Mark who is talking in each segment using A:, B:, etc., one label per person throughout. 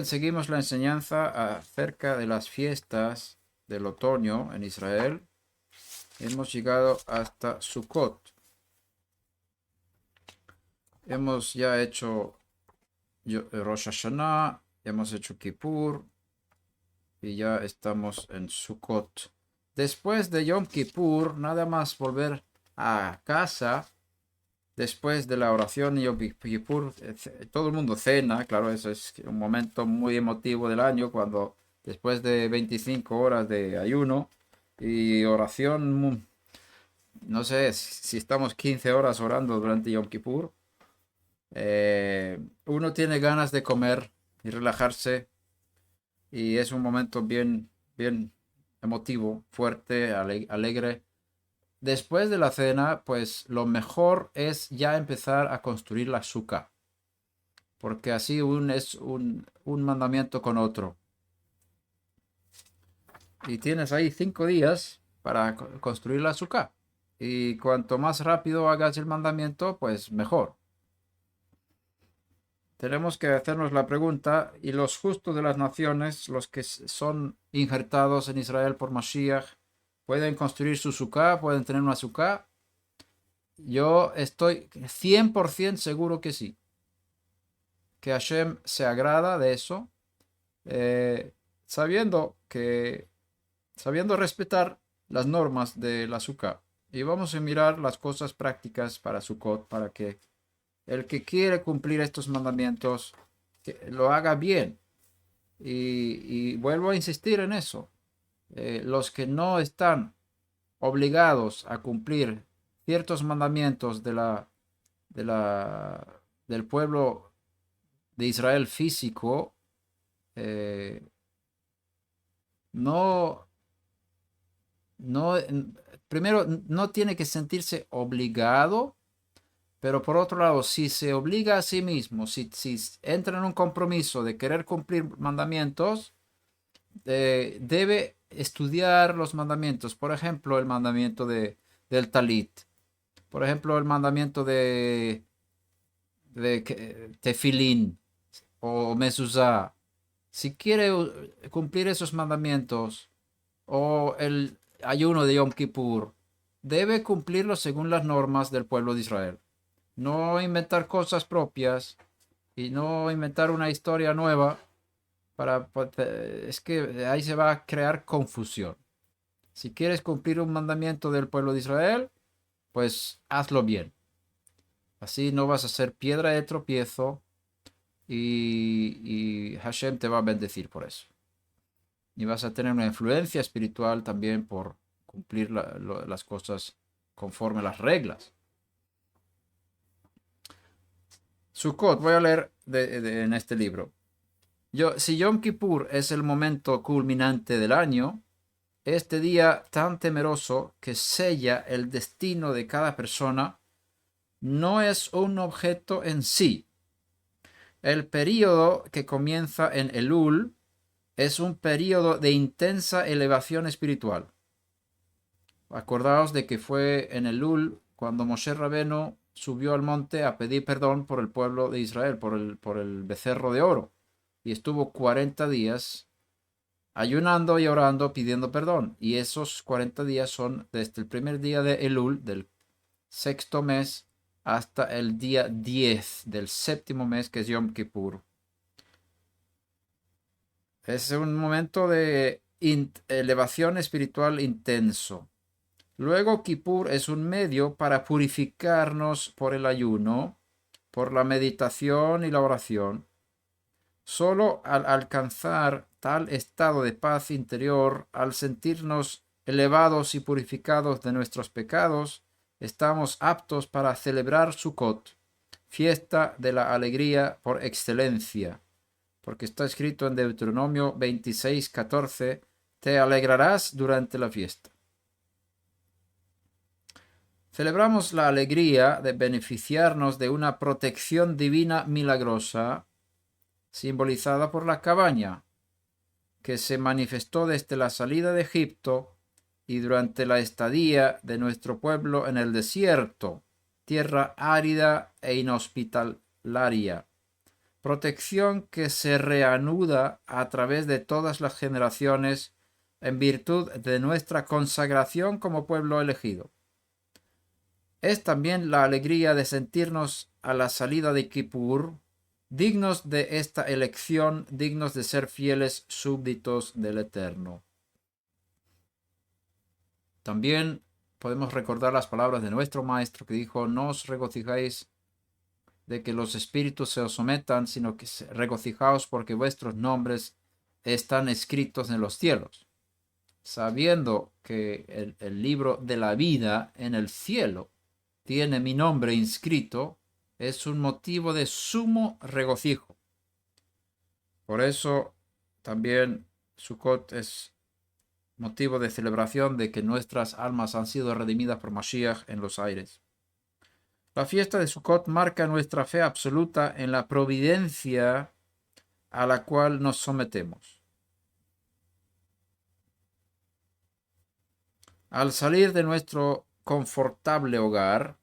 A: seguimos la enseñanza acerca de las fiestas del otoño en Israel. Hemos llegado hasta Sukkot. Hemos ya hecho Rosh Hashanah, hemos hecho Kippur y ya estamos en Sukkot. Después de Yom Kippur, nada más volver a casa. Después de la oración de Yom Kippur, todo el mundo cena. Claro, eso es un momento muy emotivo del año, cuando después de 25 horas de ayuno y oración, no sé si estamos 15 horas orando durante Yom Kippur, uno tiene ganas de comer y relajarse, y es un momento bien, bien emotivo, fuerte, alegre. Después de la cena, pues lo mejor es ya empezar a construir la sukkah, porque así es un mandamiento con otro. Y tienes ahí 5 días para construir la sukkah. Y cuanto más rápido hagas el mandamiento, pues mejor. Tenemos que hacernos la pregunta: ¿y los justos de las naciones, los que son injertados en Israel por Mashiach, pueden construir su sukkah? ¿Pueden tener una sukkah? Yo estoy 100% seguro que sí. Que Hashem se agrada de eso, eh, sabiendo respetar las normas de la Sukkah. Y vamos a mirar las cosas prácticas para Sukkot, para que el que quiere cumplir estos mandamientos que lo haga bien. Y vuelvo a insistir en eso. Los que no están obligados a cumplir ciertos mandamientos del pueblo de Israel físico, eh, no, no, primero, no tiene que sentirse obligado, pero por otro lado, si se obliga a sí mismo, si entra en un compromiso de querer cumplir mandamientos, debe estudiar los mandamientos. Por ejemplo, el mandamiento del talit. Por ejemplo, el mandamiento de tefilín o mezuzá. Si quiere cumplir esos mandamientos, o el ayuno de Yom Kippur, debe cumplirlo según las normas del pueblo de Israel. No inventar cosas propias y no inventar una historia nueva, es que ahí se va a crear confusión. Si quieres cumplir un mandamiento del pueblo de Israel, pues hazlo bien. Así no vas a ser piedra de tropiezo, y Hashem te va a bendecir por eso. Y vas a tener una influencia espiritual también por cumplir las cosas conforme las reglas. Sukkot, voy a leer en este libro. Si Yom Kippur es el momento culminante del año, este día tan temeroso que sella el destino de cada persona, no es un objeto en sí. El período que comienza en Elul es un período de intensa elevación espiritual. Acordaos de que fue en Elul cuando Moshe Rabeno subió al monte a pedir perdón por el pueblo de Israel, por el becerro de oro, y estuvo 40 días ayunando y orando pidiendo perdón. Y esos 40 días son desde el primer día de Elul, del sexto mes, hasta el día 10 del séptimo mes, que es Yom Kippur. Es un momento de elevación espiritual intenso. Luego, Kippur es un medio para purificarnos por el ayuno, por la meditación y la oración. Solo al alcanzar tal estado de paz interior, al sentirnos elevados y purificados de nuestros pecados, estamos aptos para celebrar Sukkot, fiesta de la alegría por excelencia. Porque está escrito en Deuteronomio 26:14, te alegrarás durante la fiesta. Celebramos la alegría de beneficiarnos de una protección divina milagrosa, simbolizada por la cabaña, que se manifestó desde la salida de Egipto y durante la estadía de nuestro pueblo en el desierto, tierra árida e inhospitalaria, protección que se reanuda a través de todas las generaciones en virtud de nuestra consagración como pueblo elegido. Es también la alegría de sentirnos a la salida de Kippur dignos de esta elección, dignos de ser fieles súbditos del Eterno. También podemos recordar las palabras de nuestro Maestro que dijo: no os regocijéis de que los espíritus se os sometan, sino que regocijaos porque vuestros nombres están escritos en los cielos. Sabiendo que el libro de la vida en el cielo tiene mi nombre inscrito, es un motivo de sumo regocijo. Por eso también Sukkot es motivo de celebración de que nuestras almas han sido redimidas por Mashiach en los aires. La fiesta de Sukkot marca nuestra fe absoluta en la providencia a la cual nos sometemos. Al salir de nuestro confortable hogar,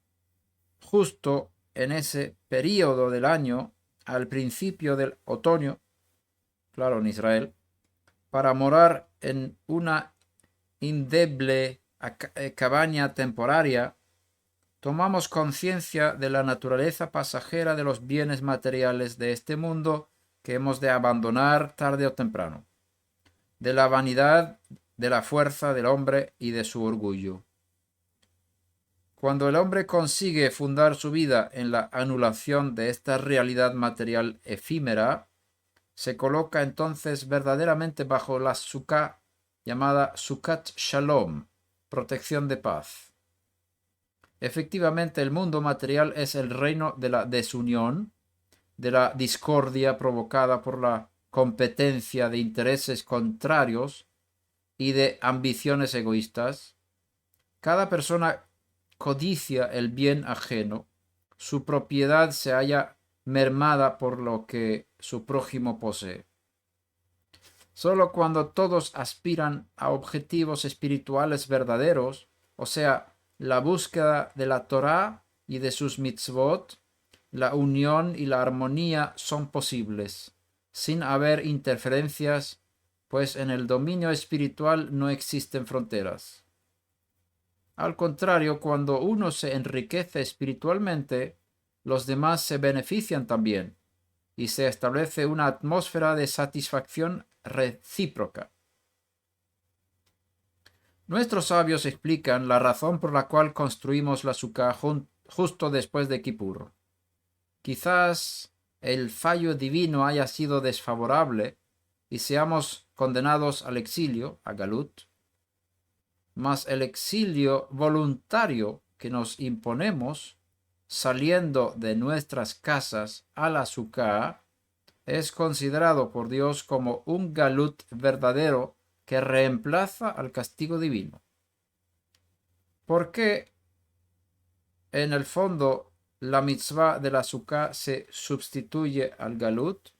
A: justo en ese período del año, al principio del otoño, claro, en Israel, para morar en una indeble cabaña temporaria, tomamos conciencia de la naturaleza pasajera de los bienes materiales de este mundo que hemos de abandonar tarde o temprano, de la vanidad, de la fuerza del hombre y de su orgullo. Cuando el hombre consigue fundar su vida en la anulación de esta realidad material efímera, se coloca entonces verdaderamente bajo la Sukkah llamada Sukkat Shalom, protección de paz. Efectivamente, el mundo material es el reino de la desunión, de la discordia provocada por la competencia de intereses contrarios y de ambiciones egoístas. Cada persona codicia el bien ajeno, su propiedad se halla mermada por lo que su prójimo posee. Solo cuando todos aspiran a objetivos espirituales verdaderos, o sea, la búsqueda de la Torá y de sus mitzvot, la unión y la armonía son posibles, sin haber interferencias, pues en el dominio espiritual no existen fronteras. Al contrario, cuando uno se enriquece espiritualmente, los demás se benefician también, y se establece una atmósfera de satisfacción recíproca. Nuestros sabios explican la razón por la cual construimos la Sukkah justo después de Kippur. Quizás el fallo divino haya sido desfavorable y seamos condenados al exilio, a Galut, mas el exilio voluntario que nos imponemos saliendo de nuestras casas a la Sukkah es considerado por Dios como un galut verdadero que reemplaza al castigo divino. Porque en el fondo la mitzvah de la Sukkah se sustituye al galut.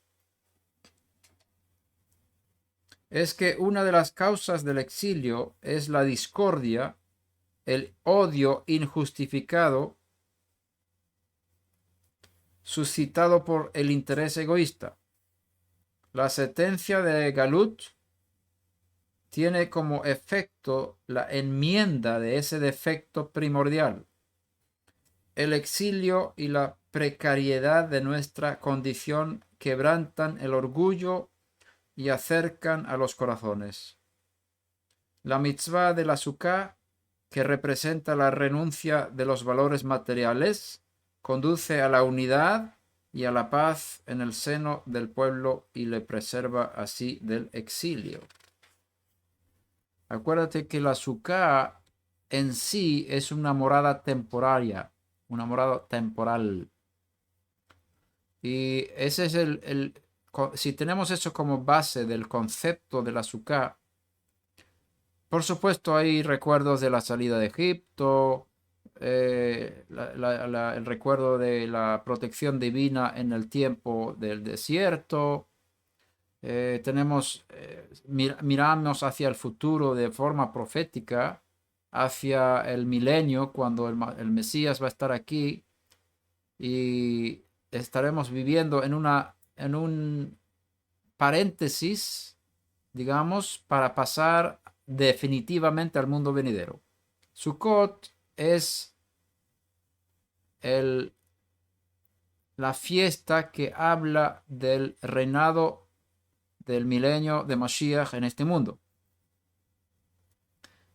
A: Es que una de las causas del exilio es la discordia, el odio injustificado suscitado por el interés egoísta. La sentencia de Galut tiene como efecto la enmienda de ese defecto primordial. El exilio y la precariedad de nuestra condición quebrantan el orgullo y acercan a los corazones. La mitzvah de la Sukkah, que representa la renuncia de los valores materiales, conduce a la unidad y a la paz en el seno del pueblo y le preserva así del exilio. Acuérdate que la Sukkah en sí es una morada temporaria, una morada temporal. Y ese es si tenemos eso como base del concepto de la Sukkah, por supuesto hay recuerdos de la salida de Egipto, el recuerdo de la protección divina en el tiempo del desierto. Miramos hacia el futuro de forma profética, hacia el milenio, cuando el Mesías va a estar aquí y estaremos viviendo en una en un paréntesis, digamos, para pasar definitivamente al mundo venidero. Sukkot es la fiesta que habla del reinado del milenio de Mashiach en este mundo.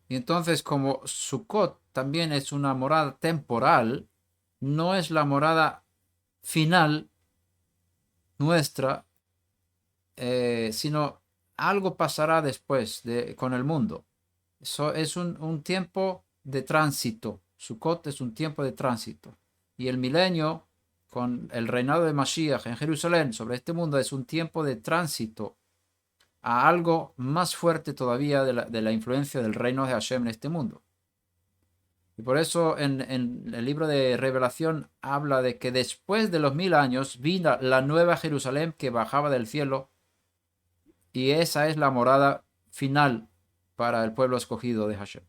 A: Y entonces, como Sukkot también es una morada temporal, no es la morada final nuestra, sino algo pasará después con el mundo. Eso es un tiempo de tránsito. Sukkot es un tiempo de tránsito. Y el milenio, con el reinado de Mashiach en Jerusalén sobre este mundo, es un tiempo de tránsito a algo más fuerte todavía de la influencia del reino de Hashem en este mundo. Y por eso en el libro de Revelación habla de que después de los 1000 años vino la nueva Jerusalén que bajaba del cielo, y esa es la morada final para el pueblo escogido de Hashem.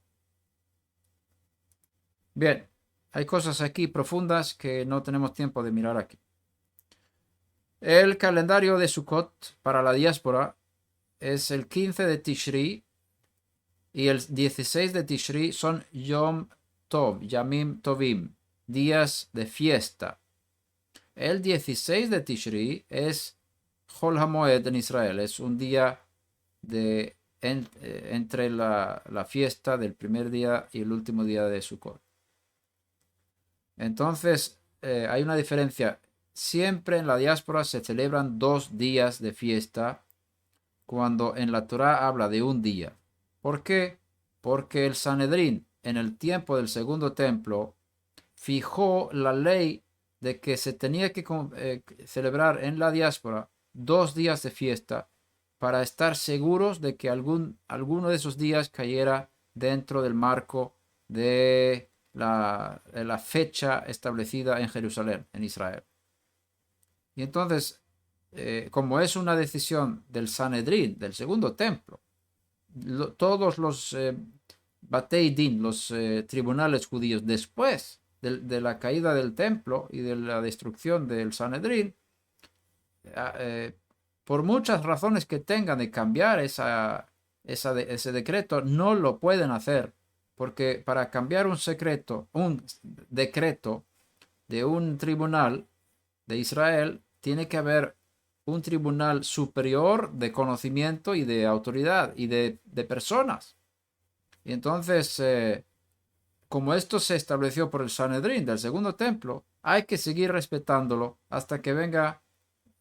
A: Bien, hay cosas aquí profundas que no tenemos tiempo de mirar aquí. El calendario de Sukkot para la diáspora es el 15 de Tishri y el 16 de Tishri son Yom Tov, Yamim Tovim, días de fiesta. El 16 de Tishri es Chol HaMoed en Israel, es un día entre la fiesta del primer día y el último día de Sukkot. Entonces, hay una diferencia. Siempre en la diáspora se celebran 2 días de fiesta, cuando en la Torá habla de un día. ¿Por qué? Porque el Sanedrín, en el tiempo del segundo templo, fijó la ley de que se tenía que celebrar en la diáspora 2 días de fiesta para estar seguros de que alguno de esos días cayera dentro del marco de la fecha establecida en Jerusalén, en Israel. Y entonces, como es una decisión del Sanedrín, del segundo templo, todos los Batei Din, los tribunales judíos, después de la caída del templo y de la destrucción del Sanedrín, por muchas razones que tengan de cambiar ese decreto, no lo pueden hacer, porque para cambiar un decreto de un tribunal de Israel, tiene que haber un tribunal superior de conocimiento y de autoridad y de personas. Y entonces, como esto se estableció por el Sanedrín del segundo templo, hay que seguir respetándolo hasta que venga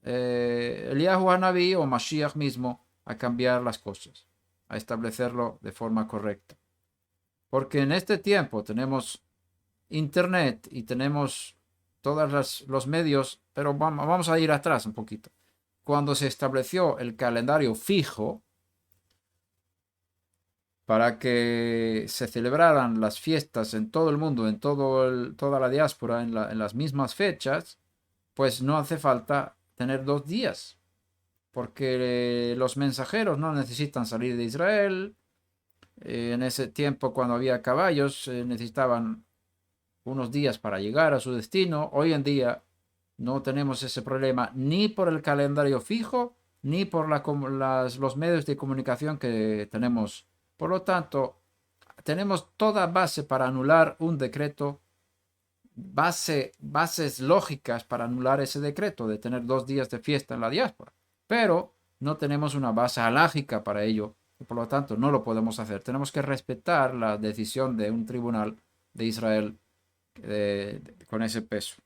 A: Eliyahu Hanaví o Mashiach mismo a cambiar las cosas, a establecerlo de forma correcta. Porque en este tiempo tenemos internet y tenemos todos los medios, pero vamos a ir atrás un poquito. Cuando se estableció el calendario fijo para que se celebraran las fiestas en todo el mundo, en toda la diáspora, en las mismas fechas, pues no hace falta tener 2 días, porque los mensajeros no necesitan salir de Israel. En ese tiempo, cuando había caballos, necesitaban unos días para llegar a su destino. Hoy en día no tenemos ese problema ni por el calendario fijo ni por los medios de comunicación que tenemos. Por lo tanto, tenemos toda base para anular un decreto, bases lógicas para anular ese decreto de tener 2 días de fiesta en la diáspora, pero no tenemos una base alágica para ello y por lo tanto no lo podemos hacer. Tenemos que respetar la decisión de un tribunal de Israel con ese peso.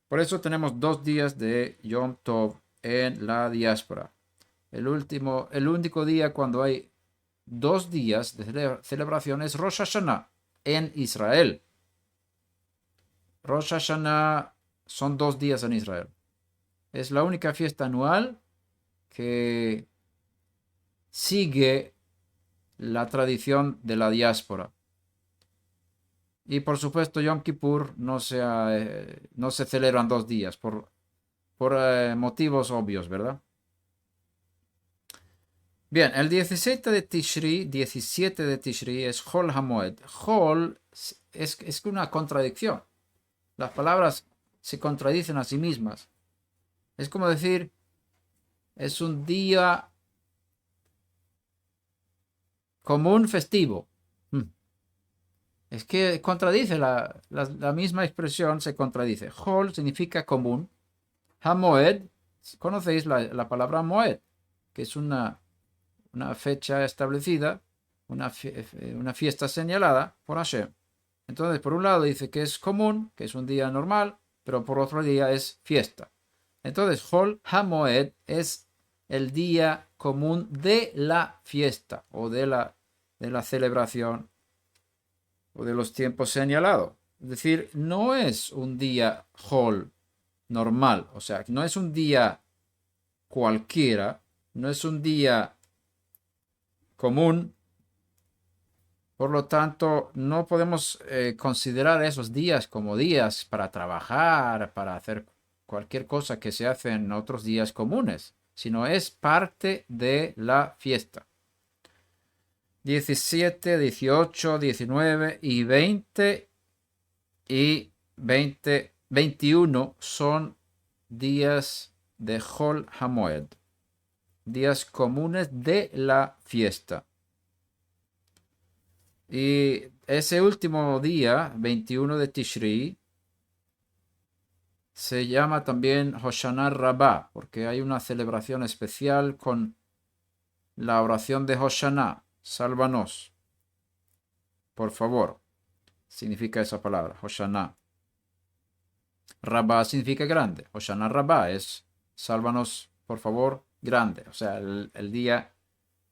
A: Por eso tenemos 2 días de Yom Tov en la diáspora. El único día cuando hay 2 días de celebración es Rosh Hashanah en Israel. Rosh Hashanah son 2 días en Israel. Es la única fiesta anual que sigue la tradición de la diáspora. Y por supuesto Yom Kippur no se celebran 2 días por motivos obvios, ¿verdad? Bien, el 17 de Tishri es Chol HaMoed. Chol es una contradicción. Las palabras se contradicen a sí mismas. Es como decir, es un día común festivo. Mm. Es que contradice la misma expresión, se contradice. Hol significa común. Hamoed, conocéis la palabra moed, que es una fecha establecida, una fiesta señalada por Hashem. Entonces, por un lado dice que es común, que es un día normal, pero por otro día es fiesta. Entonces, Hol HaMoed es el día común de la fiesta o de la celebración o de los tiempos señalados. Es decir, no es un día Hol normal, o sea, no es un día cualquiera, no es un día común. Por lo tanto, no podemos considerar esos días como días para trabajar, para hacer cualquier cosa que se hace en otros días comunes, sino es parte de la fiesta. 17, 18, 19 y 20 y 21 son días de Hol HaMoed, días comunes de la fiesta. Y ese último día, 21 de Tishri, se llama también Hoshana Rabbah, porque hay una celebración especial con la oración de Hoshana, sálvanos. Por favor, significa esa palabra, Hoshana. Rabbah significa grande. Hoshana Rabbah es sálvanos, por favor, grande. O sea, el día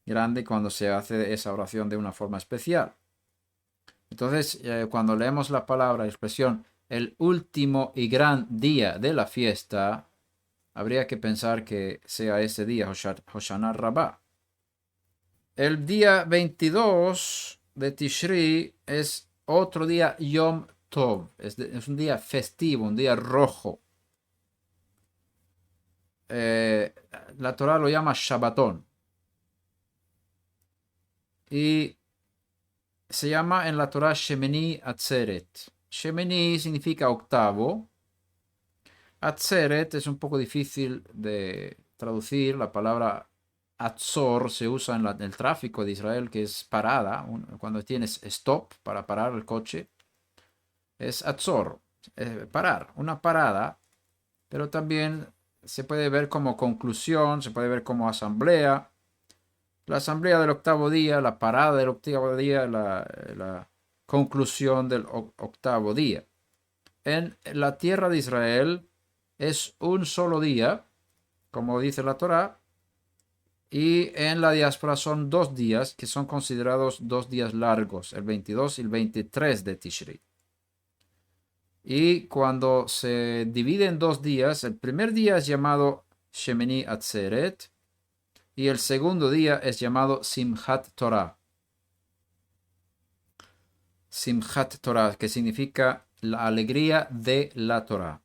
A: grande cuando se hace esa oración de una forma especial. Entonces, cuando leemos la palabra, expresión, el último y gran día de la fiesta, habría que pensar que sea ese día, Hoshana Rabbah. El día 22 de Tishri es otro día Yom Tov, es un día festivo, un día rojo. La Torah lo llama Shabbatón. Y se llama en la Torah Shemini Atzeret. Shemini significa octavo. Atzeret es un poco difícil de traducir. La palabra Atzor se usa en el tráfico de Israel, que es parada. Cuando tienes stop para parar el coche, es Atzor, parar, una parada. Pero también se puede ver como conclusión, se puede ver como asamblea. La asamblea del octavo día, la parada del octavo día, la conclusión del octavo día. En la tierra de Israel es un solo día, como dice la Torá, y en la diáspora son 2 días, que son considerados 2 días largos, el 22 y el 23 de Tishri. Y cuando se divide en 2 días, el primer día es llamado Shemini Atzeret, y el segundo día es llamado Simchat Torah. Simchat Torah, que significa la alegría de la Torah.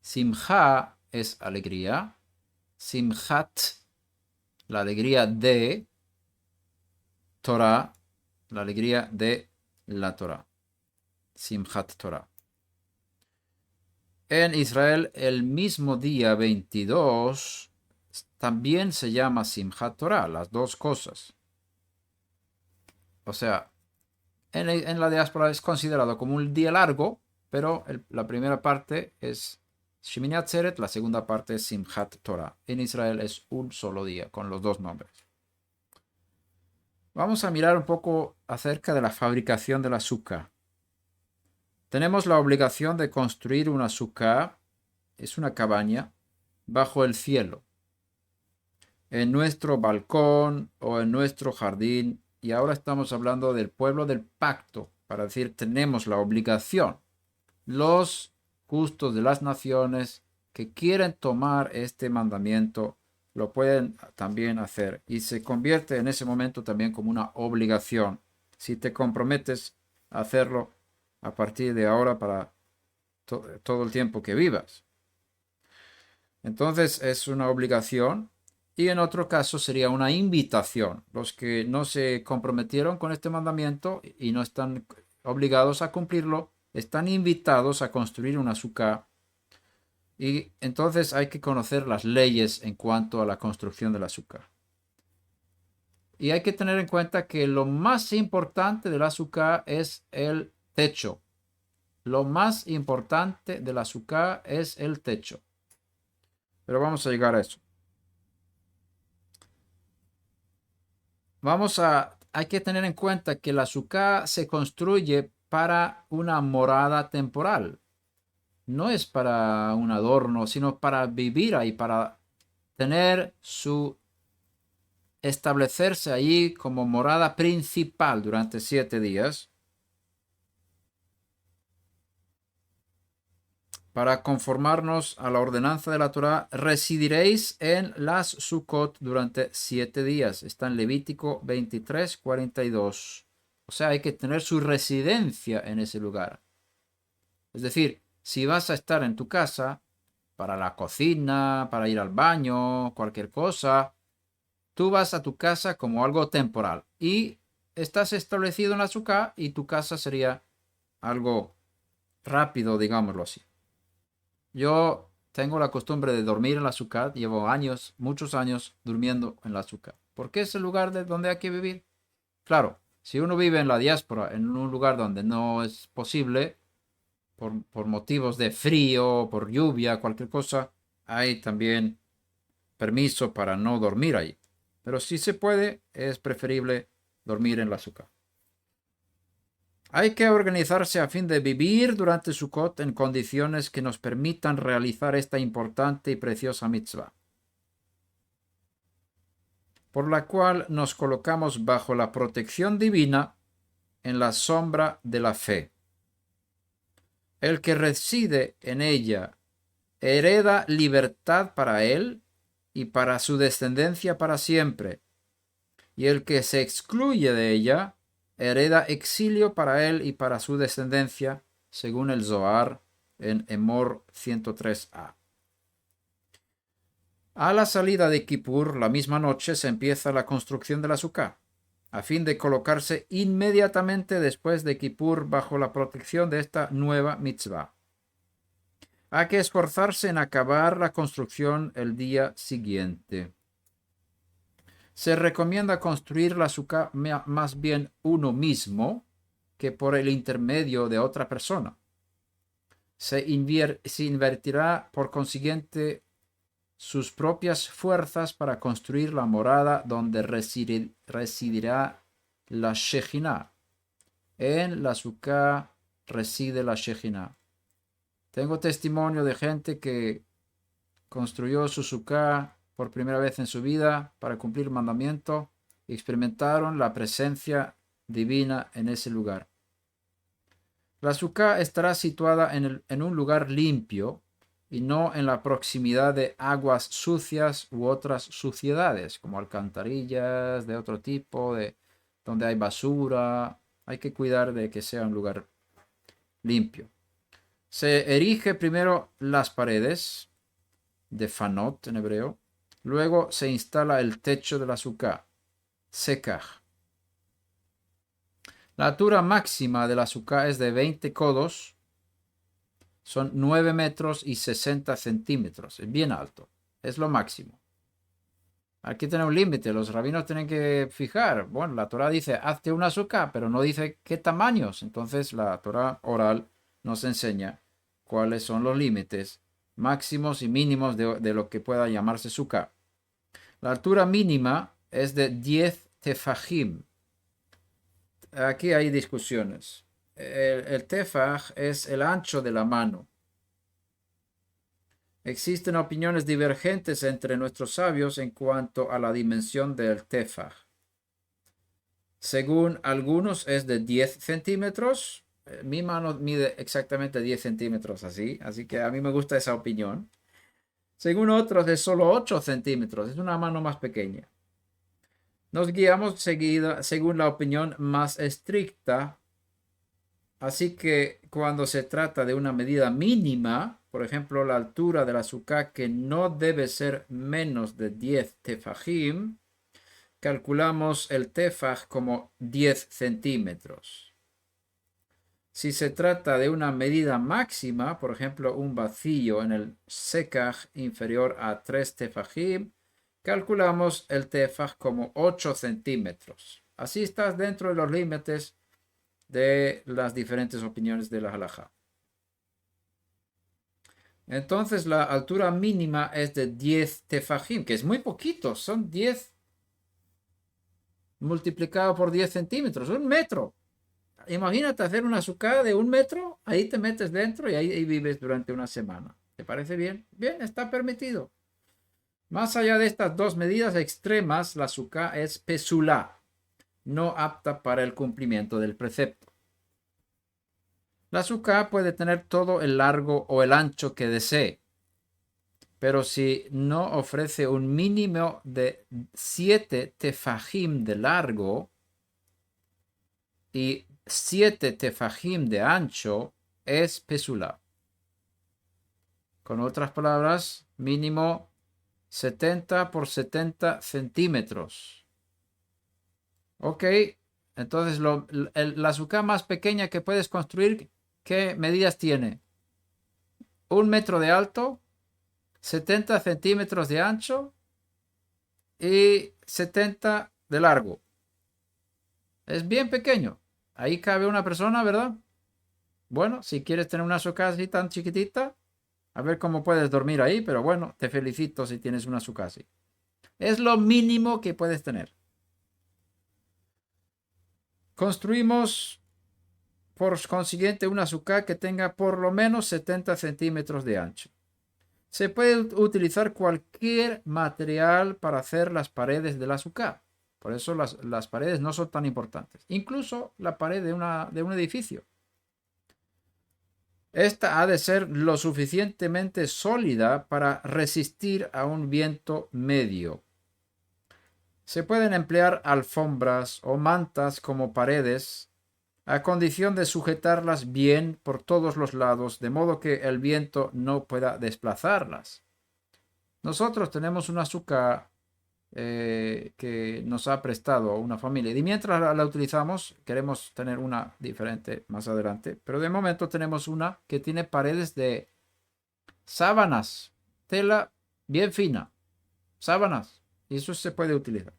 A: Simcha es alegría. Simchat, la alegría de Torah, la alegría de la Torah. Simchat Torah. En Israel, el mismo día 22 también se llama Simchat Torah, las dos cosas. O sea, en la diáspora es considerado como un día largo, pero la primera parte es Shemini Atzeret, la segunda parte es Simchat Torah. En Israel es un solo día, con los dos nombres. Vamos a mirar un poco acerca de la fabricación del azúcar. Tenemos la obligación de construir una azúcar, es una cabaña, bajo el cielo, en nuestro balcón o en nuestro jardín. Y ahora estamos hablando del pueblo del pacto, para decir, tenemos la obligación. Los justos de las naciones que quieren tomar este mandamiento lo pueden también hacer y se convierte en ese momento también como una obligación. Si te comprometes a hacerlo a partir de ahora para todo el tiempo que vivas. Entonces es una obligación. Y en otro caso sería una invitación. Los que no se comprometieron con este mandamiento y no están obligados a cumplirlo, están invitados a construir una azúcar Y entonces hay que conocer las leyes en cuanto a la construcción del azúcar. Y hay que tener en cuenta que lo más importante del azúcar es el techo. Lo más importante del azúcar es el techo. Pero vamos a llegar a eso. Hay que tener en cuenta que el azúcar se construye para una morada temporal. No es para un adorno, sino para vivir ahí, para tener establecerse allí como morada principal durante 7 días. Para conformarnos a la ordenanza de la Torá, residiréis en las Sukkot durante 7 días. Está en Levítico 23:42. O sea, hay que tener su residencia en ese lugar. Es decir, si vas a estar en tu casa, para la cocina, para ir al baño, cualquier cosa, tú vas a tu casa como algo temporal. Y estás establecido en la Sukkah y tu casa sería algo rápido, digámoslo así. Yo tengo la costumbre de dormir en la Sukkah. Llevo años, muchos años durmiendo en la Sukkah. Porque es el lugar donde hay que vivir. Claro, si uno vive en la diáspora, en un lugar donde no es posible, por motivos de frío, por lluvia, cualquier cosa, hay también permiso para no dormir ahí. Pero si se puede, es preferible dormir en la Sukkah. Hay que organizarse a fin de vivir durante Sukkot en condiciones que nos permitan realizar esta importante y preciosa mitzvah, por la cual nos colocamos bajo la protección divina en la sombra de la fe. El que reside en ella hereda libertad para él y para su descendencia para siempre, y el que se excluye de ella hereda exilio para él y para su descendencia, según el Zohar en Emor 103a. A la salida de Kippur, la misma noche, se empieza la construcción de la Sukkah, a fin de colocarse inmediatamente después de Kippur bajo la protección de esta nueva mitzvah. Hay que esforzarse en acabar la construcción el día siguiente. Se recomienda construir la Sukkah más bien uno mismo que por el intermedio de otra persona. Se invertirá por consiguiente sus propias fuerzas para construir la morada donde residirá la Shejinah. En la Sukkah reside la Shejinah. Tengo testimonio de gente que construyó su Sukkah por primera vez en su vida para cumplir el mandamiento y experimentaron la presencia divina en ese lugar. La Sukkah estará situada en un lugar limpio y no en la proximidad de aguas sucias u otras suciedades, como alcantarillas de otro tipo, donde hay basura. Hay que cuidar de que sea un lugar limpio. Se erige primero las paredes, de fanot en hebreo. Luego se instala el techo de la Sukkah, sekaj. La altura máxima de la Sukkah es de 20 codos. Son 9 metros y 60 centímetros. Es bien alto. Es lo máximo. Aquí tiene un límite. Los rabinos tienen que fijar. Bueno, la Torah dice, hazte una Sukkah, pero no dice qué tamaños. Entonces la Torah oral nos enseña cuáles son los límites máximos y mínimos de lo que pueda llamarse Sukkah. La altura mínima es de 10 tefajim. Aquí hay discusiones. El tefaj es el ancho de la mano. Existen opiniones divergentes entre nuestros sabios en cuanto a la dimensión del tefaj. Según algunos es de 10 centímetros. Mi mano mide exactamente 10 centímetros así que a mí me gusta esa opinión. Según otros es solo 8 centímetros, es una mano más pequeña. Nos guiamos según la opinión más estricta. Así que cuando se trata de una medida mínima, por ejemplo, la altura de la Sukkah, que no debe ser menos de 10 tefajim, calculamos el tefaj como 10 centímetros. Si se trata de una medida máxima, por ejemplo, un vacío en el sekaj inferior a 3 tefajim, calculamos el tefaj como 8 centímetros. Así estás dentro de los límites de las diferentes opiniones de la halajá. Entonces la altura mínima es de 10 tefajim, que es muy poquito, son 10 multiplicado por 10 centímetros, 1 metro. Imagínate hacer una sucada de 1 metro, ahí te metes dentro y ahí vives durante una semana. ¿Te parece bien? Bien, está permitido. Más allá de estas dos medidas extremas, la sucá es pesulá, no apta para el cumplimiento del precepto. La sucá puede tener todo el largo o el ancho que desee, pero si no ofrece un mínimo de 7 tefajim de largo y 7 tefajim de ancho, es pesulá. Con otras palabras, mínimo 70 por 70 centímetros. Ok, entonces la sucá más pequeña que puedes construir, ¿qué medidas tiene? 1 metro de alto, 70 centímetros de ancho y 70 de largo. Es bien pequeño. Ahí cabe una persona, ¿verdad? Bueno, si quieres tener una sucá así tan chiquitita, a ver cómo puedes dormir ahí, pero bueno, te felicito si tienes una sucá así. Es lo mínimo que puedes tener. Construimos, por consiguiente, una sucá que tenga por lo menos 70 centímetros de ancho. Se puede utilizar cualquier material para hacer las paredes de la sucá. Por eso las paredes no son tan importantes. Incluso la pared de un edificio. Esta ha de ser lo suficientemente sólida para resistir a un viento medio. Se pueden emplear alfombras o mantas como paredes, a condición de sujetarlas bien por todos los lados, de modo que el viento no pueda desplazarlas. Nosotros tenemos una sucá que nos ha prestado una familia y mientras la utilizamos, queremos tener una diferente más adelante, pero de momento tenemos una que tiene paredes de sábanas, tela bien fina, sábanas, y eso se puede utilizar.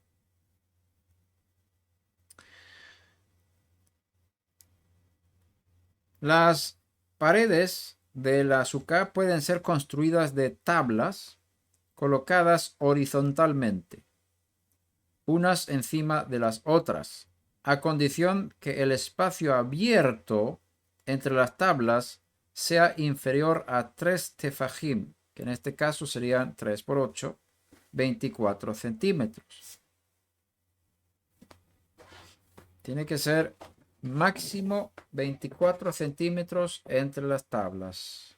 A: Las paredes de la sucá pueden ser construidas de tablas colocadas horizontalmente, unas encima de las otras, a condición que el espacio abierto entre las tablas sea inferior a 3 tefajim, que en este caso serían 3 por 8, 24 centímetros. Tiene que ser máximo 24 centímetros entre las tablas.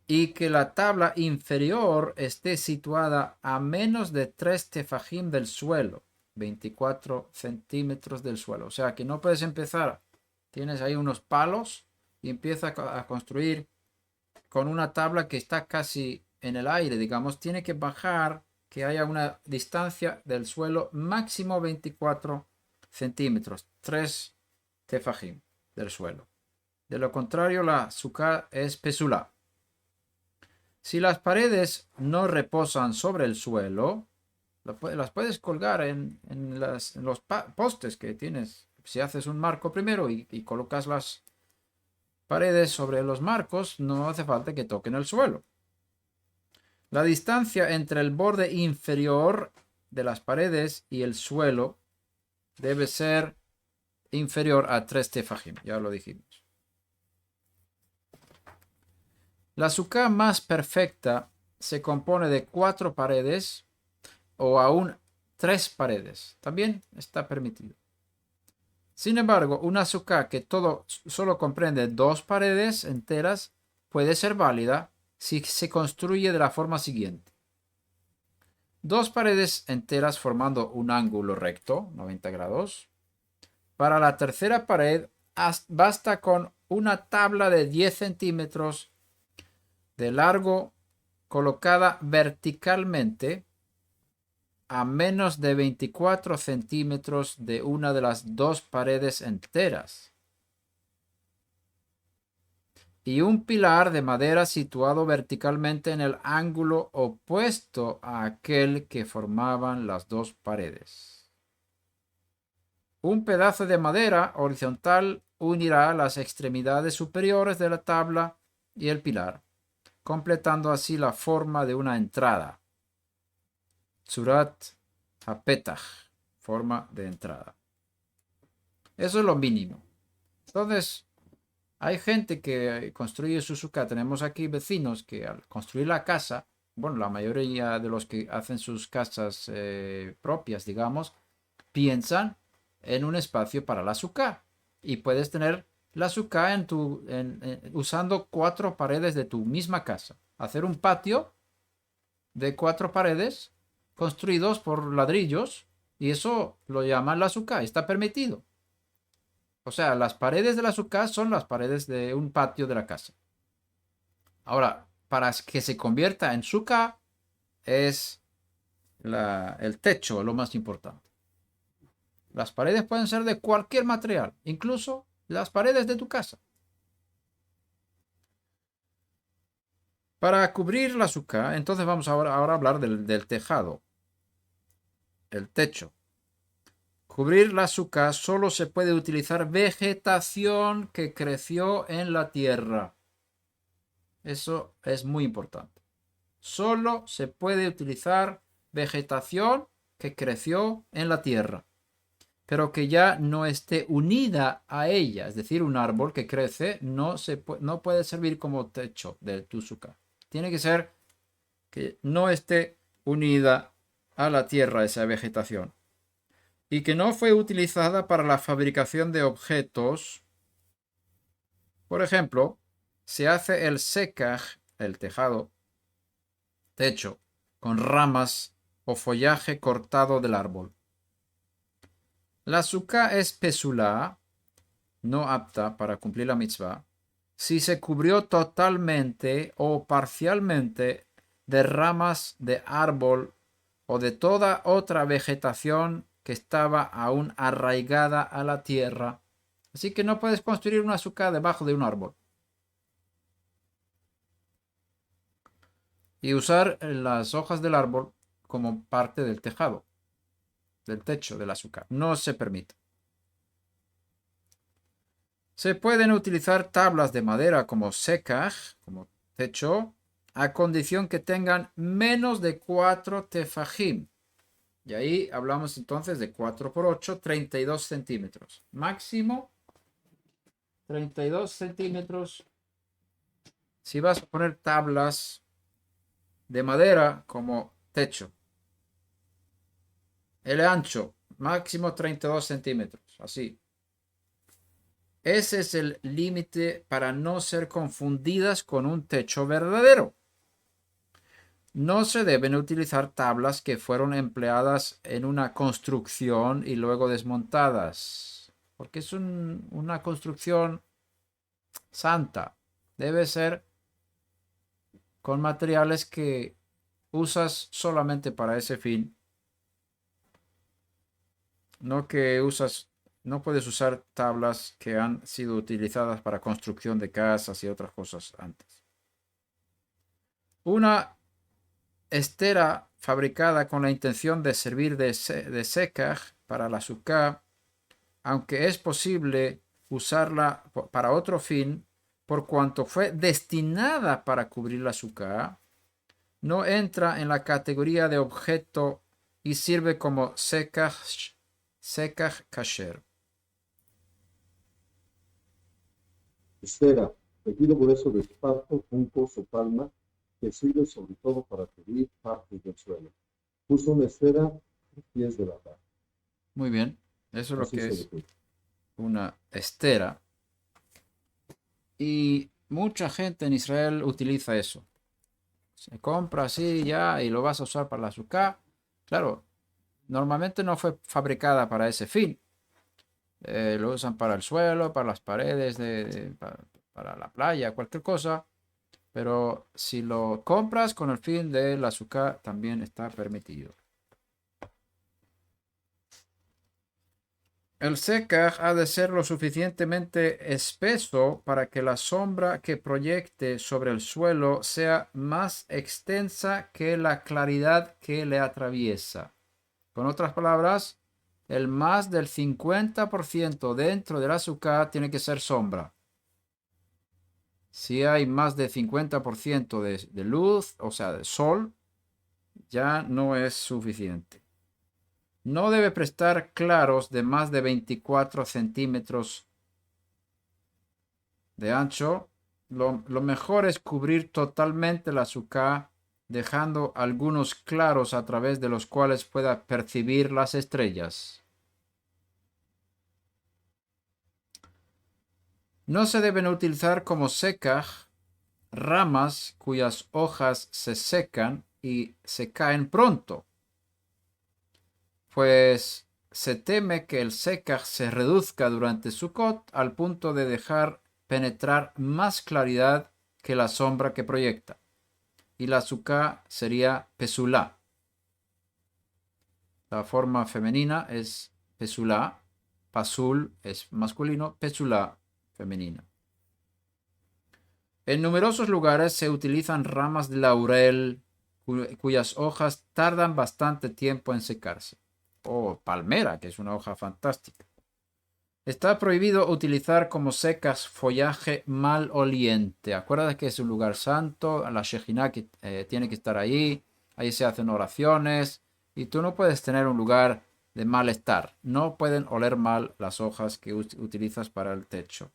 A: Y que la tabla inferior esté situada a menos de 3 tefajim del suelo, 24 centímetros del suelo. O sea que no puedes empezar, tienes ahí unos palos y empieza a construir con una tabla que está casi en el aire, digamos, tiene que bajar, que haya una distancia del suelo máximo 24 centímetros, 3 tefajim del suelo. De lo contrario, la sucá es pesulá. Si las paredes no reposan sobre el suelo, las puedes colgar en los postes que tienes. Si haces un marco primero y colocas las paredes sobre los marcos, no hace falta que toquen el suelo. La distancia entre el borde inferior de las paredes y el suelo debe ser inferior a 3 tefajim, ya lo dijimos. La sucá más perfecta se compone de 4 paredes o aún 3 paredes. También está permitido. Sin embargo, una sucá que solo comprende 2 paredes enteras puede ser válida si se construye de la forma siguiente. 2 paredes enteras formando un ángulo recto, 90 grados. Para la tercera pared basta con una tabla de 10 centímetros de largo colocada verticalmente a menos de 24 centímetros de una de las dos paredes enteras. Y un pilar de madera situado verticalmente en el ángulo opuesto a aquel que formaban las dos paredes. Un pedazo de madera horizontal unirá las extremidades superiores de la tabla y el pilar, completando así la forma de una entrada. Tzurat HaPetach, forma de entrada. Eso es lo mínimo. Entonces, hay gente que construye su sukkah. Tenemos aquí vecinos que al construir la casa, bueno, la mayoría de los que hacen sus casas propias, digamos, piensan en un espacio para la sukkah. Y puedes tener la sukkah usando 4 paredes de tu misma casa. Hacer un patio de 4 paredes construidos por ladrillos y eso lo llaman la sukkah. Está permitido. O sea, las paredes de la sukkah son las paredes de un patio de la casa. Ahora, para que se convierta en sukkah es el techo lo más importante. Las paredes pueden ser de cualquier material, incluso las paredes de tu casa. Para cubrir la sukkah, entonces vamos ahora a hablar del tejado, el techo. Cubrir la sukkah solo se puede utilizar vegetación que creció en la tierra. Eso es muy importante. Solo se puede utilizar vegetación que creció en la tierra, pero que ya no esté unida a ella. Es decir, un árbol que crece no puede servir como techo de tu sukkah. Tiene que ser que no esté unida a la tierra esa vegetación y que no fue utilizada para la fabricación de objetos. Por ejemplo, se hace el sekaj, el tejado, techo, con ramas o follaje cortado del árbol. La sukkah es pesulá, no apta para cumplir la mitzvah, si se cubrió totalmente o parcialmente de ramas de árbol o de toda otra vegetación que estaba aún arraigada a la tierra. Así que no puedes construir una sukkah debajo de un árbol. Y usar las hojas del árbol como parte del tejado, del techo del azúcar. No se permite. Se pueden utilizar tablas de madera como sekaj, como techo, a condición que tengan menos de 4 tefajim. Y ahí hablamos entonces de 4 por 8, 32 centímetros. Máximo 32 centímetros. Si vas a poner tablas de madera como techo. El ancho, máximo 32 centímetros. Así. Ese es el límite para no ser confundidas con un techo verdadero. No se deben utilizar tablas que fueron empleadas en una construcción y luego desmontadas, porque es una construcción santa. Debe ser con materiales que usas solamente para ese fin, no que no puedes usar tablas que han sido utilizadas para construcción de casas y otras cosas antes. Una estera fabricada con la intención de servir de sekaj para la sukkah, aunque es posible usarla para otro fin, por cuanto fue destinada para cubrir la sukkah, no entra en la categoría de objeto y sirve como sekaj kasher.
B: Estera, tejido grueso de esparto, juncos o palma, que sirve sobre todo para cubrir partes del suelo. Puso una estera a pies de la cama.
A: Muy bien, eso es lo
B: Así
A: que
B: se
A: es
B: decide.
A: una estera. Y mucha gente en Israel utiliza eso. Se compra así ya y lo vas a usar para la sukkah. Claro, normalmente no fue fabricada para ese fin. Lo usan para el suelo, para las paredes, para la playa, cualquier cosa. Pero si lo compras con el fin de la sukkah, también está permitido. El sekaj ha de ser lo suficientemente espeso para que la sombra que proyecte sobre el suelo sea más extensa que la claridad que le atraviesa. Con otras palabras, el más del 50% dentro del azúcar tiene que ser sombra. Si hay más del 50% de luz, o sea, de sol, ya no es suficiente. No debe prestar claros de más de 24 centímetros de ancho. Lo mejor es cubrir totalmente el azúcar, dejando algunos claros a través de los cuales pueda percibir las estrellas. No se deben utilizar como sekaj ramas cuyas hojas se secan y se caen pronto, pues se teme que el sekaj se reduzca durante Sukkot al punto de dejar penetrar más claridad que la sombra que proyecta, y la sukkah sería pesulá. La forma femenina es pesulá, pasul es masculino, pesulá femenina. En numerosos lugares se utilizan ramas de laurel cuyas hojas tardan bastante tiempo en secarse, o palmera, que es una hoja fantástica. Está prohibido utilizar como secas follaje maloliente. Acuérdate que es un lugar santo, la Shejinah tiene que estar ahí se hacen oraciones, y tú no puedes tener un lugar de malestar. No pueden oler mal las hojas que utilizas para el techo.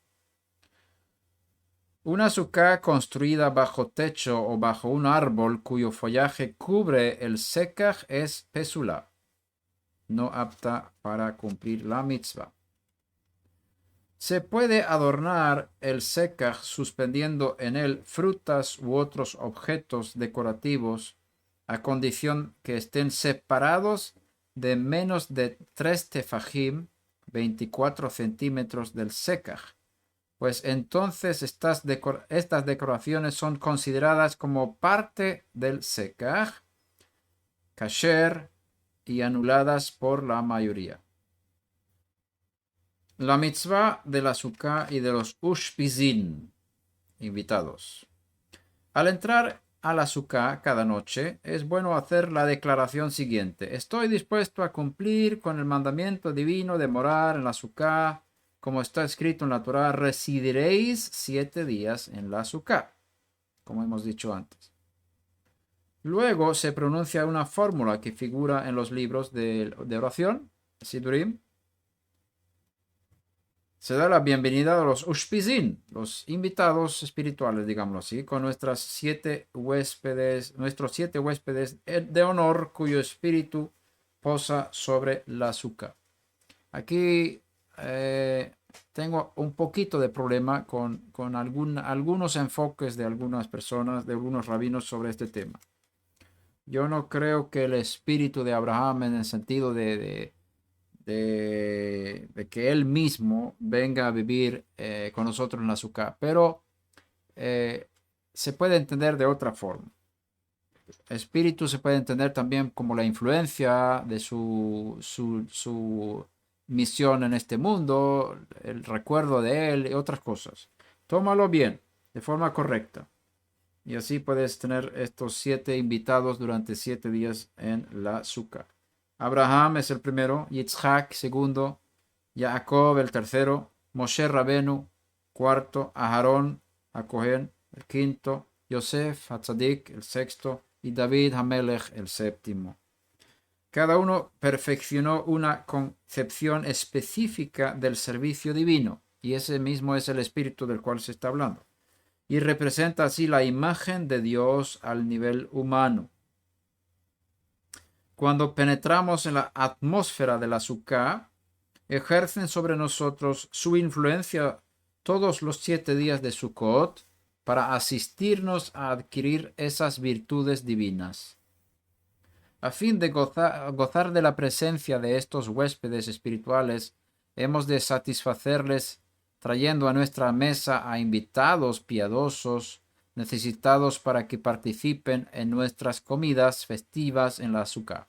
A: Una sukkah construida bajo techo o bajo un árbol cuyo follaje cubre el sekaj es pesulá, no apta para cumplir la mitzvah. Se puede adornar el sekaj suspendiendo en él frutas u otros objetos decorativos a condición que estén separados de menos de 3 tefajim, 24 centímetros del sekaj, pues entonces estas decoraciones son consideradas como parte del sekaj, kasher y anuladas por la mayoría. La mitzvah de la sukkah y de los ushpizin, invitados. Al entrar a la sukkah cada noche, es bueno hacer la declaración siguiente: estoy dispuesto a cumplir con el mandamiento divino de morar en la sukkah, como está escrito en la Torá, residiréis 7 días en la sukkah, como hemos dicho antes. Luego se pronuncia una fórmula que figura en los libros de oración, Sidurim. Se da la bienvenida a los ushpizin, los invitados espirituales, digámoslo así, con nuestros 7 huéspedes de honor cuyo espíritu posa sobre la sukkah. Aquí tengo un poquito de problema con algunos enfoques de algunas personas, de algunos rabinos sobre este tema. Yo no creo que el espíritu de Abraham, en el sentido de que él mismo venga a vivir con nosotros en la sukkah, pero se puede entender de otra forma. Espíritu se puede entender también como la influencia de su misión en este mundo, el recuerdo de él y otras cosas. Tómalo bien, de forma correcta. Y así puedes tener estos 7 invitados durante 7 días en la sukkah. Abraham es el primero, Yitzhak segundo, Jacob el tercero, Moshe Rabenu cuarto, Aharón Cohen el quinto, Yosef Hatzadik el sexto y David Hamelech el séptimo. Cada uno perfeccionó una concepción específica del servicio divino, y ese mismo es el espíritu del cual se está hablando, y representa así la imagen de Dios al nivel humano. Cuando penetramos en la atmósfera de la sukkah, ejercen sobre nosotros su influencia todos los 7 días de Sukkot para asistirnos a adquirir esas virtudes divinas. A fin de gozar de la presencia de estos huéspedes espirituales, hemos de satisfacerles trayendo a nuestra mesa a invitados piadosos necesitados para que participen en nuestras comidas festivas en la sukkah.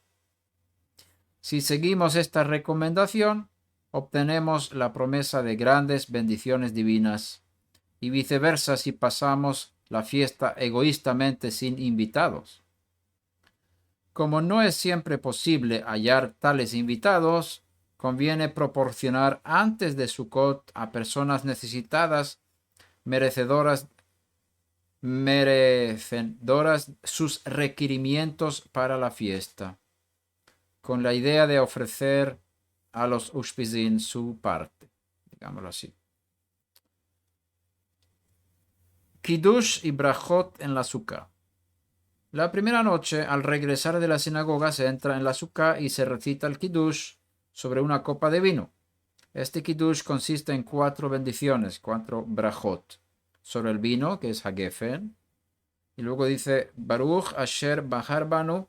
A: Si seguimos esta recomendación, obtenemos la promesa de grandes bendiciones divinas, y viceversa si pasamos la fiesta egoístamente sin invitados. Como no es siempre posible hallar tales invitados, conviene proporcionar antes de Sukkot a personas necesitadas, merecedoras sus requerimientos para la fiesta, con la idea de ofrecer a los ushpizin su parte, digámoslo así. Kiddush y brachot en la sukkah. La primera noche, al regresar de la sinagoga, se entra en la sukkah y se recita el kiddush sobre una copa de vino. Este kiddush consiste en 4 bendiciones, 4 brachot, sobre el vino, que es hagefen, y luego dice Baruch Asher Bahar Banu,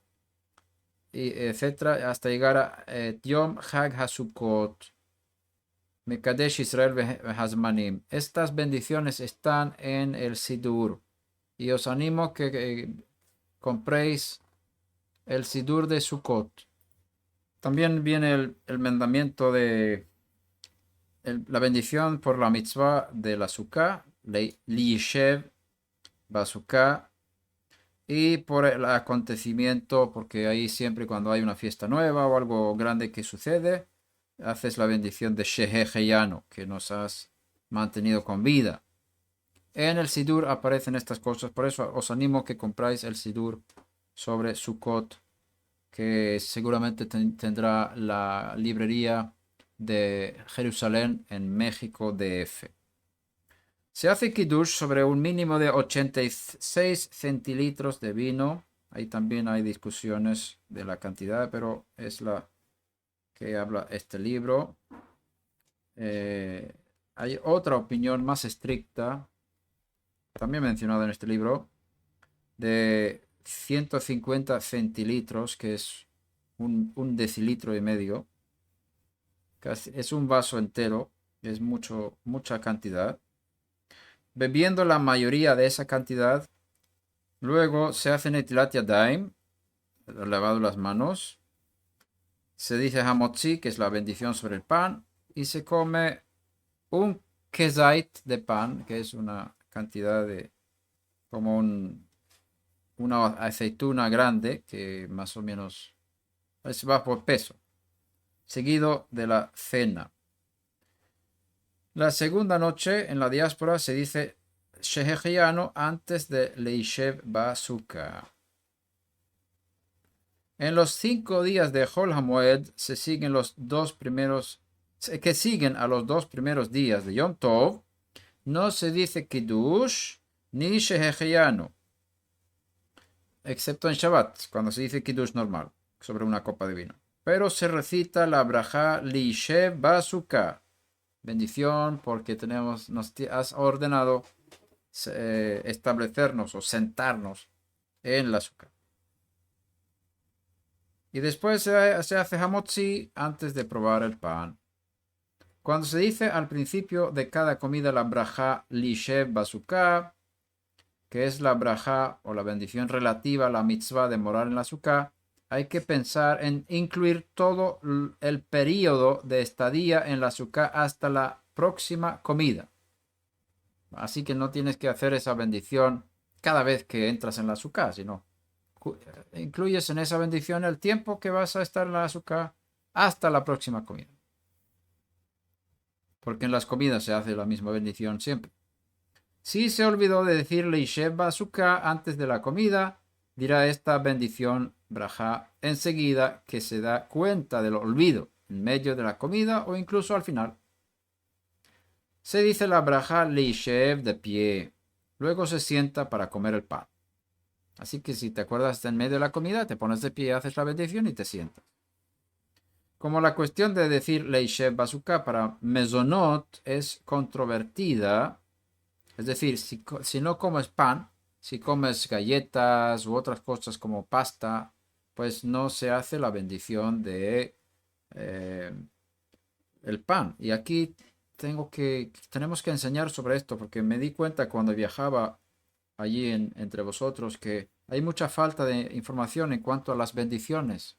A: y etcétera, hasta llegar a Yom Hag HaSukkot, Mekadesh Israel Hazmanim. Estas bendiciones están en el Sidur, y os animo que compréis el Sidur de Sukkot. También viene el mandamiento de la bendición por la mitzvah de la Sukkah, Liyishev Basukkah, y por el acontecimiento, porque ahí siempre cuando hay una fiesta nueva o algo grande que sucede, haces la bendición de Shehecheyanu, que nos has mantenido con vida. En el Sidur aparecen estas cosas, por eso os animo que compráis el Sidur sobre Sukkot, que seguramente tendrá la librería de Jerusalén en México DF. Se hace kiddush sobre un mínimo de 86 centilitros de vino. Ahí también hay discusiones de la cantidad, pero es la que habla este libro. Hay otra opinión más estricta, también mencionada en este libro, de 150 centilitros, que es un decilitro y medio. Es un vaso entero, es mucha cantidad. Bebiendo la mayoría de esa cantidad, luego se hace Netilat Yadayim, lavado las manos, se dice Hamotzi, que es la bendición sobre el pan, y se come un kezait de pan, que es una cantidad de como una aceituna grande, que más o menos va por peso, seguido de la cena. La segunda noche en la diáspora se dice Shehecheyanu antes de Leishev Basukkah. En los 5 días de Chol HaMoed se siguen a los 2 primeros días de Yom Tov. No se dice Kiddush ni Shehecheyanu, excepto en Shabbat, cuando se dice Kiddush normal, sobre una copa de vino. Pero se recita la braja Leishev Basukkah. Bendición porque nos has ordenado establecernos o sentarnos en la sukkah. Y después se hace hamotzi antes de probar el pan. Cuando se dice al principio de cada comida la braja Lishev Basukkah, que es la braja o la bendición relativa a la mitzvah de morar en la sukkah, hay que pensar en incluir todo el periodo de estadía en la sukkah hasta la próxima comida. Así que no tienes que hacer esa bendición cada vez que entras en la sukkah, sino incluyes en esa bendición el tiempo que vas a estar en la sukkah hasta la próxima comida. Porque en las comidas se hace la misma bendición siempre. Si se olvidó de decir Leishev Basukkah antes de la comida, dirá esta bendición braja enseguida que se da cuenta del olvido en medio de la comida o incluso al final. Se dice la braja Leishev de pie, luego se sienta para comer el pan. Así que si te acuerdas en medio de la comida, te pones de pie, haces la bendición y te sientas. Como la cuestión de decir Leishev Basukkah para mezonot es controvertida, es decir, si no comes pan, si comes galletas u otras cosas como pasta, pues no se hace la bendición de el pan. Y aquí tenemos que enseñar sobre esto, porque me di cuenta cuando viajaba allí entre vosotros que hay mucha falta de información en cuanto a las bendiciones.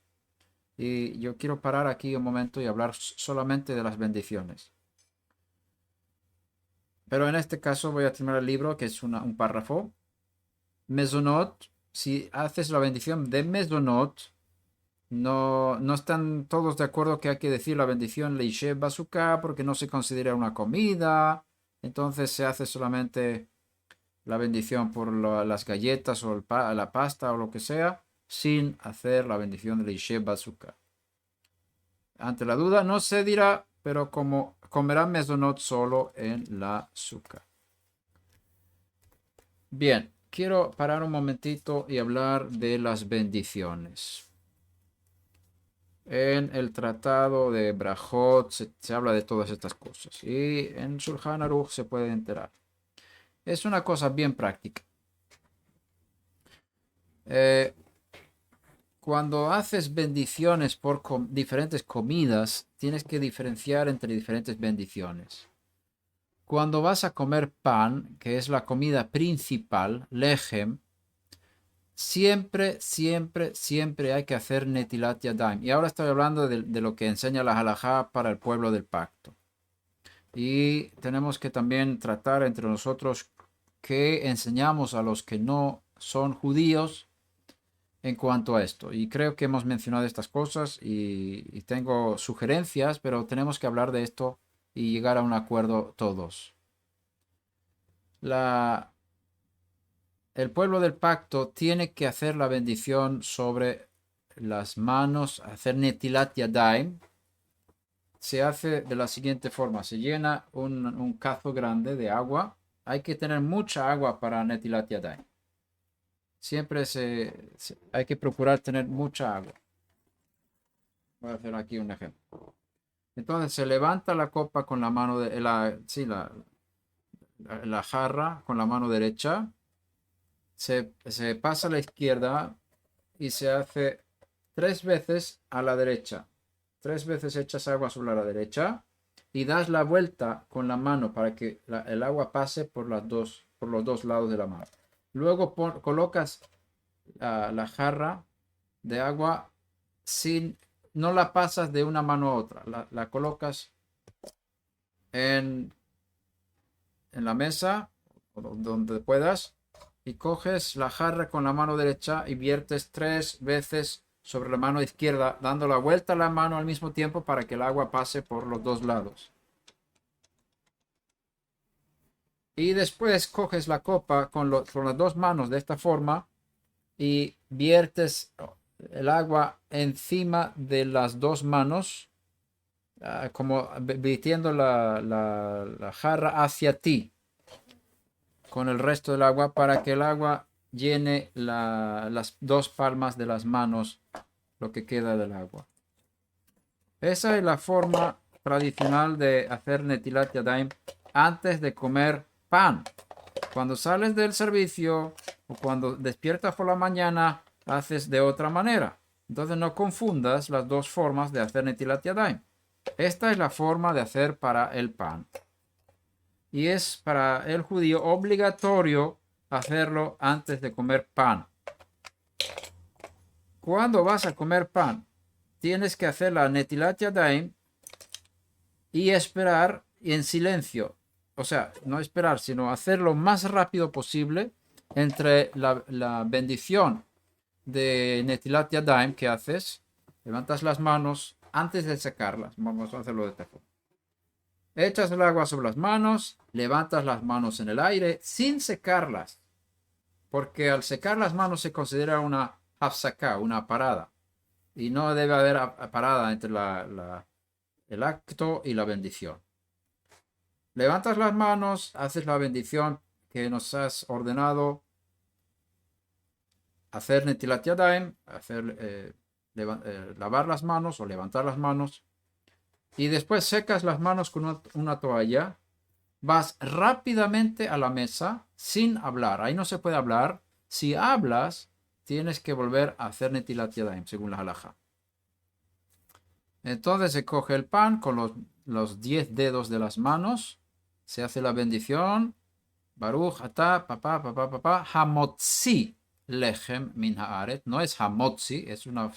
A: Y yo quiero parar aquí un momento y hablar solamente de las bendiciones. Pero en este caso voy a terminar el libro, que es un párrafo. Mezonot, si haces la bendición de Mezonot, no están todos de acuerdo que hay que decir la bendición Leishe Basuka porque no se considera una comida. Entonces se hace solamente la bendición por las galletas o la pasta o lo que sea, sin hacer la bendición de Leishe Basuka. Ante la duda no se dirá, pero como comerán Mezonot solo en la azúcar. Bien, quiero parar un momentito y hablar de las bendiciones. En el tratado de Brajot se habla de todas estas cosas y en Shulchan Aruch se puede enterar. Es una cosa bien práctica. Cuando haces bendiciones por diferentes comidas, tienes que diferenciar entre diferentes bendiciones. Cuando vas a comer pan, que es la comida principal, lechem, siempre hay que hacer netilat yadayim. Y ahora estoy hablando de lo que enseña la halajá para el pueblo del pacto. Y tenemos que también tratar entre nosotros qué enseñamos a los que no son judíos en cuanto a esto. Y creo que hemos mencionado estas cosas y tengo sugerencias, pero tenemos que hablar de esto y llegar a un acuerdo todos. El pueblo del pacto tiene que hacer la bendición sobre las manos, hacer netilat yadayim. Se hace de la siguiente forma: se llena un cazo grande de agua. Hay que tener mucha agua para netilat yadayim. Siempre hay que procurar tener mucha agua. Voy a hacer aquí un ejemplo. Entonces se levanta la copa con la mano de la jarra con la mano derecha. Se pasa a la izquierda y se hace 3 veces a la derecha. 3 veces echas agua sobre la derecha y das la vuelta con la mano para que el agua pase por los dos lados de la mano. Luego colocas la jarra de agua no la pasas de una mano a otra. La colocas en la mesa o donde puedas y coges la jarra con la mano derecha y viertes 3 veces sobre la mano izquierda, dando la vuelta a la mano al mismo tiempo para que el agua pase por los dos lados. Y después coges la copa con las dos manos de esta forma y viertes el agua encima de las dos manos, como vertiendo la jarra hacia ti con el resto del agua para que el agua llene las dos palmas de las manos, lo que queda del agua. Esa es la forma tradicional de hacer netilat yadayim antes de comer pan. Cuando sales del servicio o cuando despiertas por la mañana, haces de otra manera. Entonces no confundas las dos formas de hacer netilat yadayim. Esta es la forma de hacer para el pan. Y es para el judío obligatorio hacerlo antes de comer pan. Cuando vas a comer pan, tienes que hacer la netilat yadayim y esperar en silencio. O sea, no esperar, sino hacerlo lo más rápido posible entre la bendición de netilat yadayim que haces. Levantas las manos antes de secarlas. Vamos a hacerlo de esta forma. Echas el agua sobre las manos, levantas las manos en el aire sin secarlas, porque al secar las manos se considera una hafsaká, una parada, y no debe haber parada entre el acto y la bendición. Levantas las manos, haces la bendición que nos has ordenado, hacer netilat yadayim, lavar las manos o levantar las manos. Y después secas las manos con una toalla, vas rápidamente a la mesa sin hablar. Ahí no se puede hablar. Si hablas, tienes que volver a hacer netilat yadayim, según la halajá. Entonces se coge el pan con los 10 dedos de las manos, se hace la bendición. Baruch ata papá hamotzi lechem min haaret. No es hamotzi, es una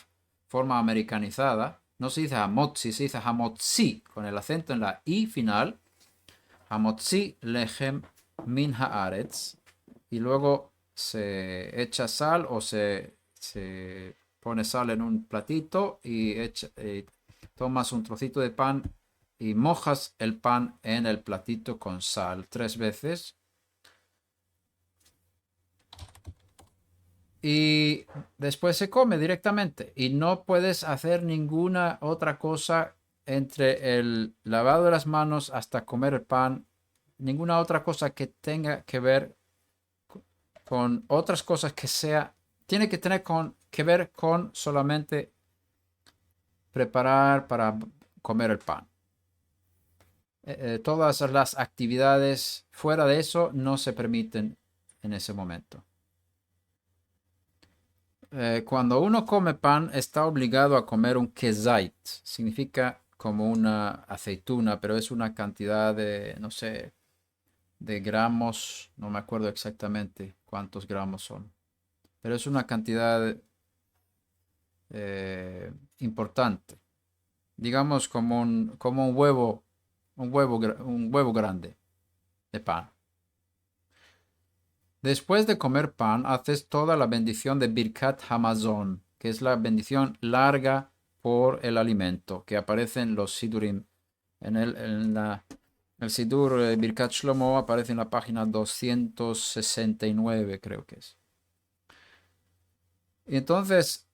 A: forma americanizada. No se dice hamotzi, se dice hamotzi, con el acento en la i final. Hamotzi lechem min haaretz. Y luego se echa sal o se pone sal en un platito y tomas un trocito de pan y mojas el pan en el platito con sal 3 veces. Y después se come directamente. Y no puedes hacer ninguna otra cosa entre el lavado de las manos hasta comer el pan. Ninguna otra cosa que tenga que ver con otras cosas que sea. Tiene que tener que ver con solamente preparar para comer el pan. Todas las actividades fuera de eso no se permiten en ese momento. Cuando uno come pan está obligado a comer un kezait. Significa como una aceituna, pero es una cantidad de, no sé, de gramos. No me acuerdo exactamente cuántos gramos son. Pero es una cantidad importante. Digamos como un huevo, un huevo grande de pan. Después de comer pan, haces toda la bendición de Birkat Hamazon, que es la bendición larga por el alimento, que aparece en los Sidurim. El Sidur Birkat Shlomo aparece en la página 269, creo que es. Y entonces,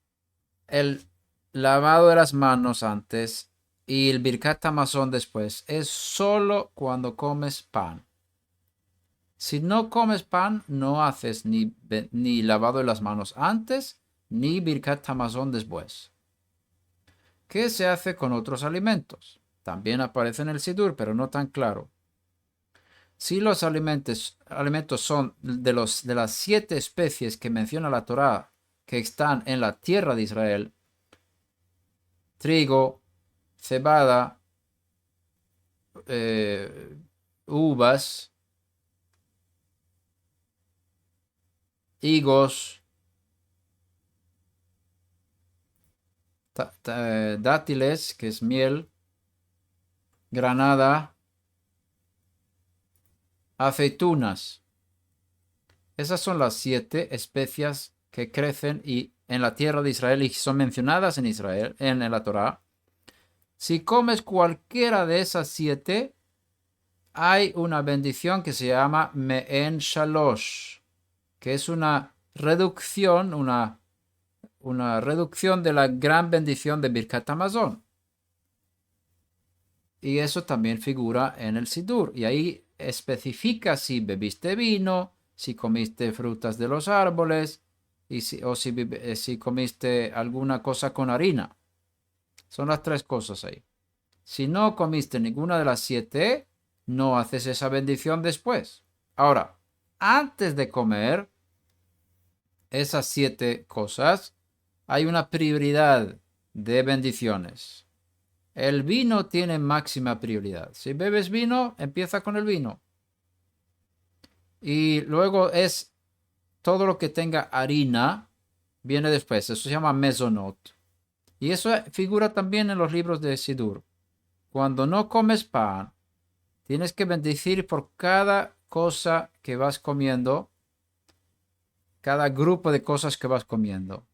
A: el lavado de las manos antes y el Birkat Hamazon después es solo cuando comes pan. Si no comes pan, no haces ni lavado de las manos antes, ni Birkat Hamazon después. ¿Qué se hace con otros alimentos? También aparece en el Sidur, pero no tan claro. Si los alimentos son de las 7 especies que menciona la Torá que están en la tierra de Israel, trigo, cebada, uvas, higos, dátiles, que es miel, granada, aceitunas. Esas son las 7 especias que crecen en la tierra de Israel y son mencionadas en Israel, en la Torá. Si comes cualquiera de esas 7, hay una bendición que se llama Me'en Shalosh, que es una reducción, una reducción de la gran bendición de Birkat Hamazon. Y eso también figura en el Sidur. Y ahí especifica si bebiste vino, si comiste frutas de los árboles, o si comiste alguna cosa con harina. Son las 3 cosas ahí. Si no comiste ninguna de las 7, no haces esa bendición después. Ahora, antes de comer esas 7 cosas, hay una prioridad de bendiciones. El vino tiene máxima prioridad. Si bebes vino, empieza con el vino. Y luego es todo lo que tenga harina, viene después. Eso se llama mezonot. Y eso figura también en los libros de Sidur. Cuando no comes pan, tienes que bendecir por cada cosa que vas comiendo, cada grupo de cosas que vas comiendo.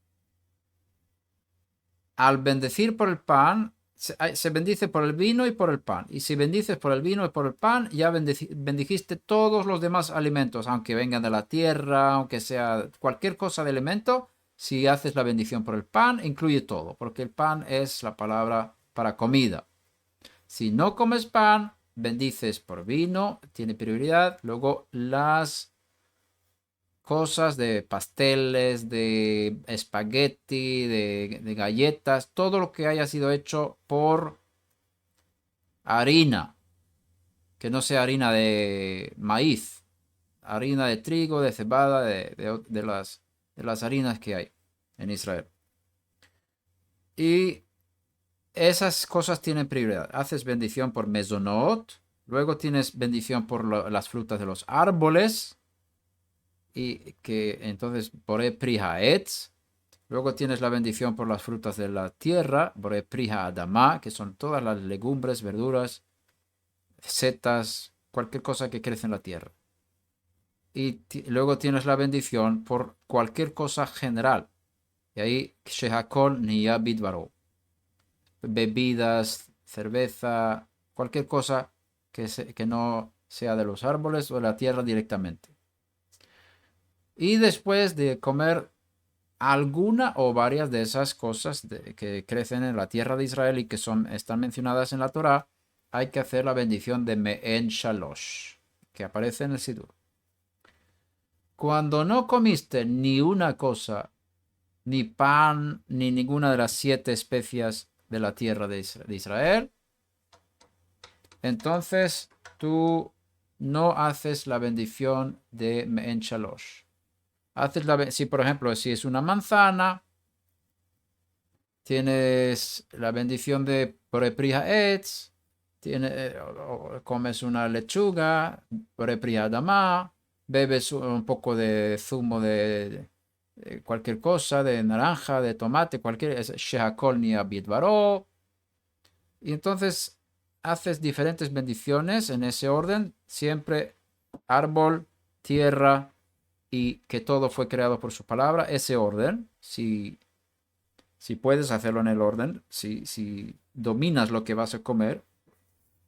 A: Al bendecir por el pan, se bendice por el vino y por el pan. Y si bendices por el vino y por el pan, ya bendijiste todos los demás alimentos, aunque vengan de la tierra, aunque sea cualquier cosa de alimento. Si haces la bendición por el pan, incluye todo, porque el pan es la palabra para comida. Si no comes pan, bendices por vino, tiene prioridad. Luego las cosas de pasteles, de espagueti, de galletas, todo lo que haya sido hecho por harina, que no sea harina de maíz, harina de trigo, de cebada, de las harinas que hay en Israel. Y esas cosas tienen prioridad. Haces bendición por mezonot, luego tienes bendición por las frutas de los árboles, y que entonces por pri haetz, Luego tienes la bendición por las frutas de la tierra, Bore Priha Adama, que son todas las legumbres, verduras, setas, cualquier cosa que crece en la tierra. Y luego tienes la bendición por cualquier cosa general. Y ahí, Shehakol Niya Bidbaro. Bebidas, cerveza, cualquier cosa que no sea de los árboles o de la tierra directamente. Y después de comer alguna o varias de esas cosas que crecen en la tierra de Israel y que están mencionadas en la Torá, hay que hacer la bendición de Me'en Shalosh, que aparece en el Sidur. Cuando no comiste ni una cosa, ni pan, ni ninguna de las 7 especias de la tierra de Israel, entonces tú no haces la bendición de Me'en Shalosh. Si por ejemplo, si es una manzana, tienes la bendición de Porepriha Etz, comes una lechuga, Porepriha Adama, bebes un poco de zumo de cualquier cosa, de naranja, de tomate, cualquier, Shehakol Niya Bidbaro. Y entonces haces diferentes bendiciones en ese orden, siempre árbol, tierra y que todo fue creado por su palabra, ese orden. Si puedes hacerlo en el orden, si dominas lo que vas a comer,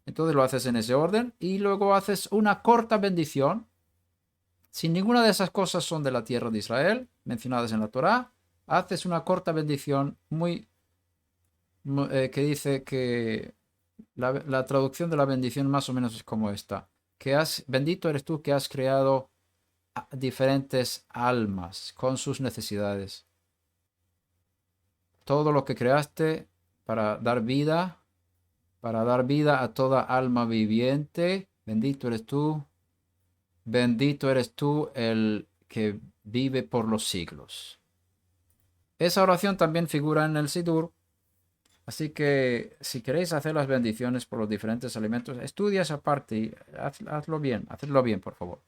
A: entonces lo haces en ese orden y luego haces una corta bendición. Si ninguna de esas cosas son de la tierra de Israel, mencionadas en la Torá, haces una corta bendición que dice que la traducción de la bendición más o menos es como esta. Bendito eres tú que has creado diferentes almas con sus necesidades. Todo lo que creaste para dar vida a toda alma viviente. Bendito eres tú el que vive por los siglos. Esa oración también figura en el Sidur. Así que si queréis hacer las bendiciones por los diferentes alimentos, estudia esa parte y hacedlo bien, por favor.